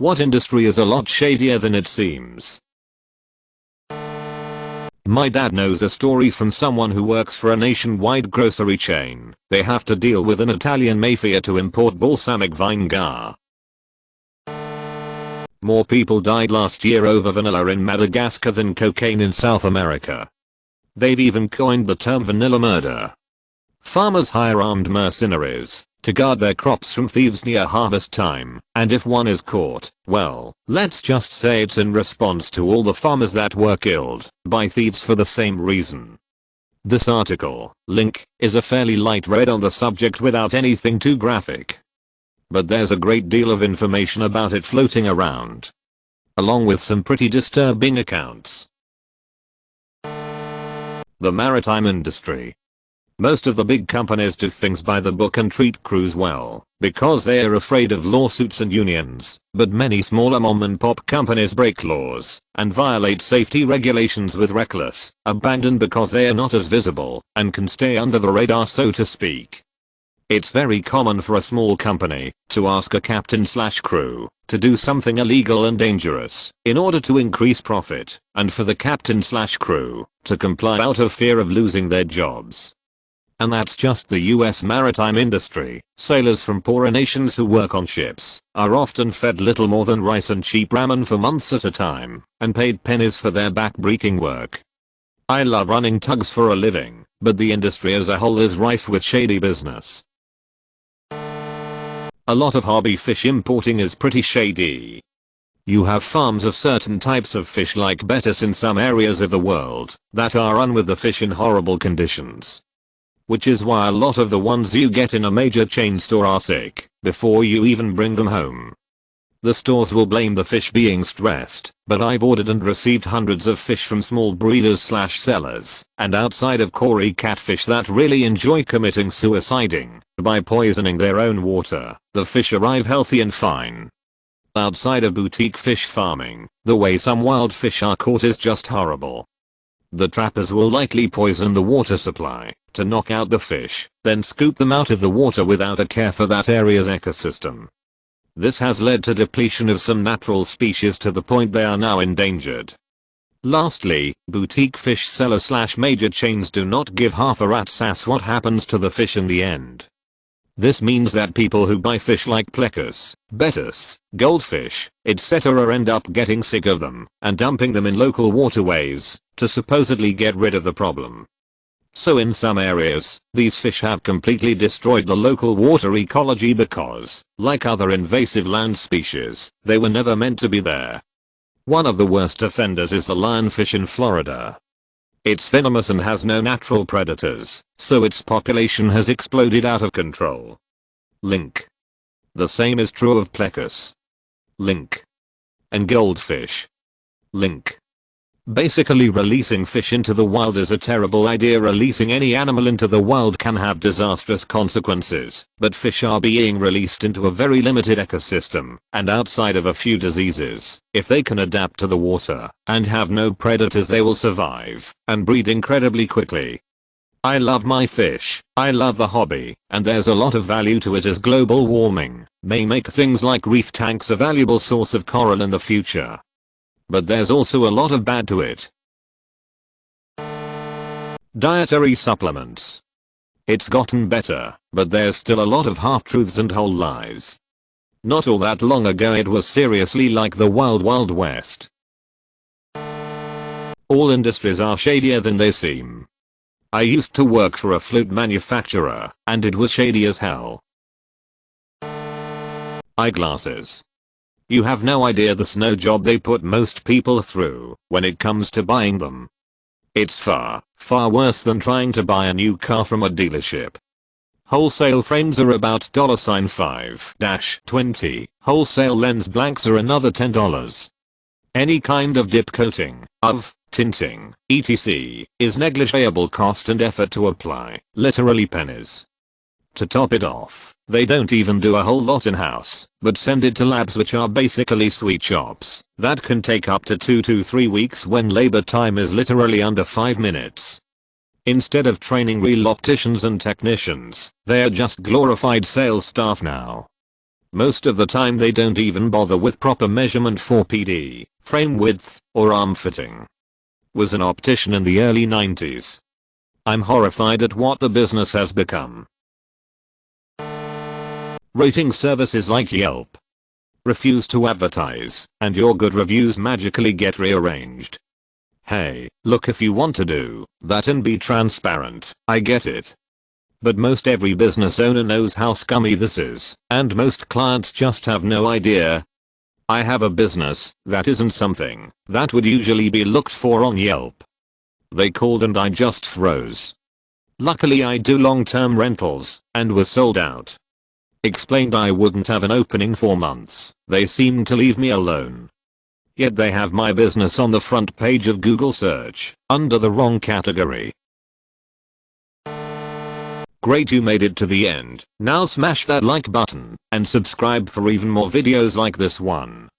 What industry is a lot shadier than it seems? My dad knows a story from someone who works for a nationwide grocery chain. They have to deal with an Italian mafia to import balsamic vinegar. More people died last year over vanilla in Madagascar than cocaine in South America. They've even coined the term vanilla murder. Farmers hire armed mercenaries to guard their crops from thieves near harvest time, and if one is caught, well, let's just say it's in response to all the farmers that were killed by thieves for the same reason. This article, link, is a fairly light read on the subject without anything too graphic. But there's a great deal of information about it floating around, along with some pretty disturbing accounts. The maritime industry. Most of the big companies do things by the book and treat crews well, because they are afraid of lawsuits and unions, but many smaller mom and pop companies break laws and violate safety regulations with reckless abandon because they are not as visible and can stay under the radar, so to speak. It's very common for a small company to ask a captain/crew to do something illegal and dangerous in order to increase profit, and for the captain/crew to comply out of fear of losing their jobs. And that's just the US maritime industry. Sailors from poorer nations who work on ships are often fed little more than rice and cheap ramen for months at a time, and paid pennies for their back-breaking work. I love running tugs for a living, but the industry as a whole is rife with shady business. A lot of hobby fish importing is pretty shady. You have farms of certain types of fish like bettas in some areas of the world that are run with the fish in horrible conditions. Which is why a lot of the ones you get in a major chain store are sick before you even bring them home. The stores will blame the fish being stressed, but I've ordered and received hundreds of fish from small breeders/sellers and outside of Cory catfish that really enjoy committing suiciding by poisoning their own water. The fish arrive healthy and fine. Outside of boutique fish farming, the way some wild fish are caught is just horrible. The trappers will likely poison the water supply to knock out the fish, then scoop them out of the water without a care for that area's ecosystem. This has led to depletion of some natural species to the point they are now endangered. Lastly, boutique fish sellers/major chains do not give half a rat's ass what happens to the fish in the end. This means that people who buy fish like plecus, bettas, goldfish, etc. end up getting sick of them and dumping them in local waterways to supposedly get rid of the problem. So in some areas, these fish have completely destroyed the local water ecology because, like other invasive land species, they were never meant to be there. One of the worst offenders is the lionfish in Florida. It's venomous and has no natural predators, so its population has exploded out of control. Link. The same is true of plecus. Link. And goldfish. Link. Basically, releasing fish into the wild is a terrible idea. Releasing any animal into the wild can have disastrous consequences, but fish are being released into a very limited ecosystem and outside of a few diseases. If they can adapt to the water and have no predators, they will survive and breed incredibly quickly. I love my fish, I love the hobby, and there's a lot of value to it as global warming may make things like reef tanks a valuable source of coral in the future. But there's also a lot of bad to it. Dietary supplements. It's gotten better, but there's still a lot of half-truths and whole lies. Not all that long ago it was seriously like the Wild Wild West. All industries are shadier than they seem. I used to work for a flute manufacturer, and it was shady as hell. Eyeglasses. You have no idea the snow job they put most people through when it comes to buying them. It's far, far worse than trying to buy a new car from a dealership. Wholesale frames are about $5-20. Wholesale lens blanks are another $10. Any kind of dip coating, tinting, etc. is negligible cost and effort to apply, literally pennies. To top it off, they don't even do a whole lot in-house, but send it to labs which are basically sweet shops that can take up to 2 to 3 weeks when labor time is literally under 5 minutes. Instead of training real opticians and technicians, they are just glorified sales staff now. Most of the time they don't even bother with proper measurement for PD, frame width, or arm fitting. Was an optician in the early 90s. I'm horrified at what the business has become. Rating services like Yelp refuse to advertise, and your good reviews magically get rearranged. Hey, look, if you want to do that and be transparent, I get it. But most every business owner knows how scummy this is, and most clients just have no idea. I have a business that isn't something that would usually be looked for on Yelp. They called and I just froze. Luckily I do long-term rentals and was sold out. Explained I wouldn't have an opening for months. They seemed to leave me alone. Yet they have my business on the front page of Google search, under the wrong category. Great, you made it to the end. Now smash that like button, and subscribe for even more videos like this one.